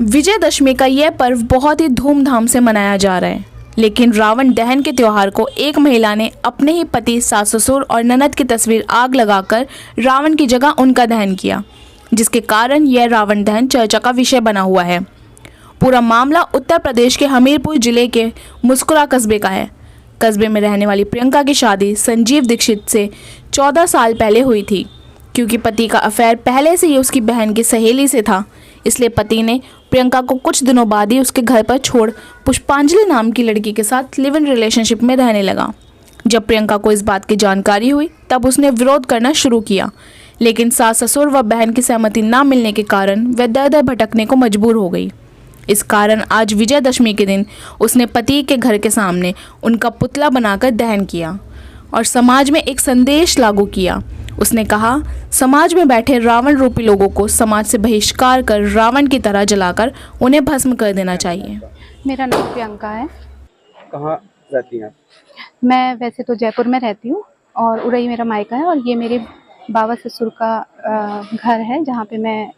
विजयदशमी का यह पर्व बहुत ही धूमधाम से मनाया जा रहा है, लेकिन रावण दहन के त्योहार को एक महिला ने अपने ही पति, सास ससुर और ननद की तस्वीर आग लगाकर रावण की जगह उनका दहन किया, जिसके कारण यह रावण दहन चर्चा का विषय बना हुआ है। पूरा मामला उत्तर प्रदेश के हमीरपुर जिले के मुस्कुरा कस्बे का है। कस्बे में रहने वाली प्रियंका की शादी संजीव दीक्षित से 14 साल पहले हुई थी। क्योंकि पति का अफेयर पहले से ही उसकी बहन की सहेली से था, इसलिए पति ने प्रियंका को कुछ दिनों बाद ही उसके घर पर छोड़ पुष्पांजलि नाम की लड़की के साथ लिव इन रिलेशनशिप में रहने लगा। जब प्रियंका को इस बात की जानकारी हुई तब उसने विरोध करना शुरू किया, लेकिन सास ससुर व बहन की सहमति न मिलने के कारण वह दर दर भटकने को मजबूर हो गई। इस कारण आज विजयदशमी के दिन उसने पति के घर के सामने उनका पुतला बनाकर दहन किया और समाज में एक संदेश लागू किया। उसने कहा, समाज में बैठे रावण रूपी लोगों को समाज से बहिष्कार कर रावण की तरह जलाकर उन्हें भस्म कर देना चाहिए। मेरा नाम प्रियंका है। कहाँ रहती हैं आप? मैं वैसे तो जयपुर में रहती हूँ और उरई मेरा मायका है, और ये मेरे बाबा ससुर का घर है जहाँ पे मैं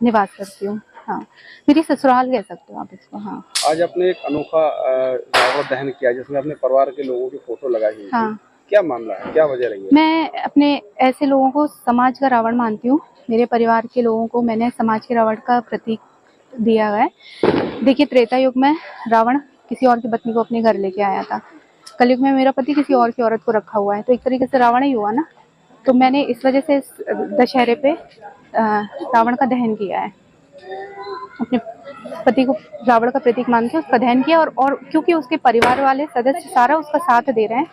निवास करती हूँ। हाँ, मेरी ससुराल कह सकते हो आप इसको। हाँ, आज आपने एक अनोखा रावण दहन किया जिसमें अपने परिवार के लोगों की फोटो लगाई हुई थी। हाँ, क्या मामला है, क्या वजह रही है? मैं अपने ऐसे लोगों को समाज का रावण मानती हूँ। मेरे परिवार के लोगों को मैंने समाज के रावण का प्रतीक दिया है। देखिए, त्रेता युग में रावण किसी और की पत्नी को अपने घर लेके आया था। कलयुग में मेरा पति किसी और की औरत को रखा हुआ है, तो एक तरीके से रावण ही हुआ ना। तो मैंने इस वजह से इस दशहरे पे रावण का दहन किया है। अपने पति को रावण का प्रतीक मान के उसका दहन किया, और क्योंकि उसके परिवार वाले सदस्य सारा उसका साथ दे रहे हैं,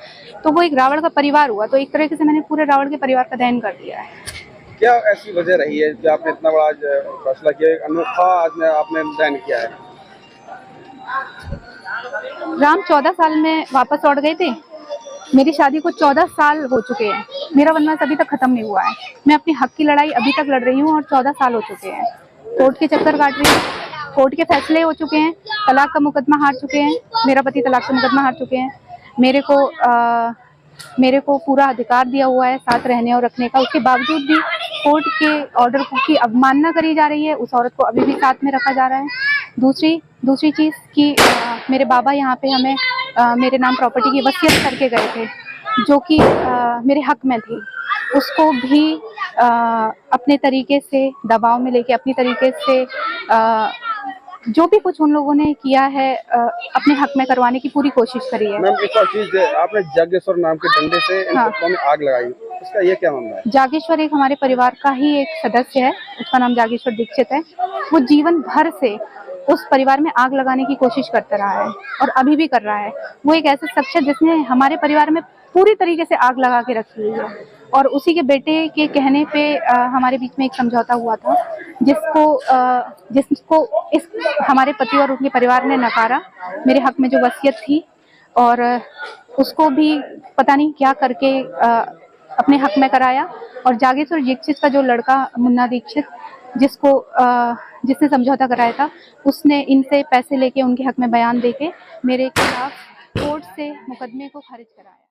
तो वो एक रावण का परिवार हुआ। तो एक तरीके से मैंने पूरे रावण के परिवार का दहन कर दिया है। क्या ऐसी वजह रही है कि आपने इतना बड़ा आज फैसला किया, एक अनोखा आज आपने दहन किया है? राम 14 साल में वापस लौट गए थे। मेरी शादी को 14 साल हो चुके हैं। मेरा वनवास अभी तक खत्म नहीं हुआ है। मैं अपने हक की लड़ाई अभी तक लड़ रही हूँ और 14 साल हो चुके हैं। कोर्ट के चक्कर काट रही हूँ, कोर्ट के फैसले हो चुके हैं, तलाक का मुकदमा हार चुके हैं। मेरा पति तलाक का मुकदमा हार चुके हैं। मेरे को पूरा अधिकार दिया हुआ है साथ रहने और रखने का। उसके बावजूद भी कोर्ट के ऑर्डर की अवमानना करी जा रही है। उस औरत को अभी भी साथ में रखा जा रहा है। दूसरी चीज़ कि मेरे बाबा यहाँ पे हमें मेरे नाम प्रॉपर्टी की वसीयत करके गए थे, जो कि मेरे हक में थी। उसको भी अपने तरीके से दबाव में लेके, अपनी तरीके से जो भी कुछ उन लोगों ने किया है अपने हक में करवाने की पूरी कोशिश करी है। मैम, एक और चीज, आपने जागेश्वर नाम के डंडे से इन पुतलों में आग लगाई, इसका ये क्या मामला है? जागेश्वर एक हमारे परिवार का ही एक सदस्य है। उसका नाम जागेश्वर दीक्षित है। वो जीवन भर से उस परिवार में आग लगाने की कोशिश करता रहा है और अभी भी कर रहा है। वो एक ऐसा शख्स है जिसने हमारे परिवार में पूरी तरीके से आग लगा के रखी हुई है, और उसी के बेटे के कहने पे हमारे बीच में एक समझौता हुआ था, जिसको इस हमारे पति और उनके परिवार ने नकारा। मेरे हक में जो वसीयत थी, और उसको भी पता नहीं क्या करके अपने हक में कराया। और जागेश्वर दीक्षित का जो लड़का मुन्ना दीक्षित, जिसने समझौता कराया था, उसने इनसे पैसे लेके उनके हक में बयान देके मेरे खिलाफ कोर्ट से मुकदमे को खारिज कराया।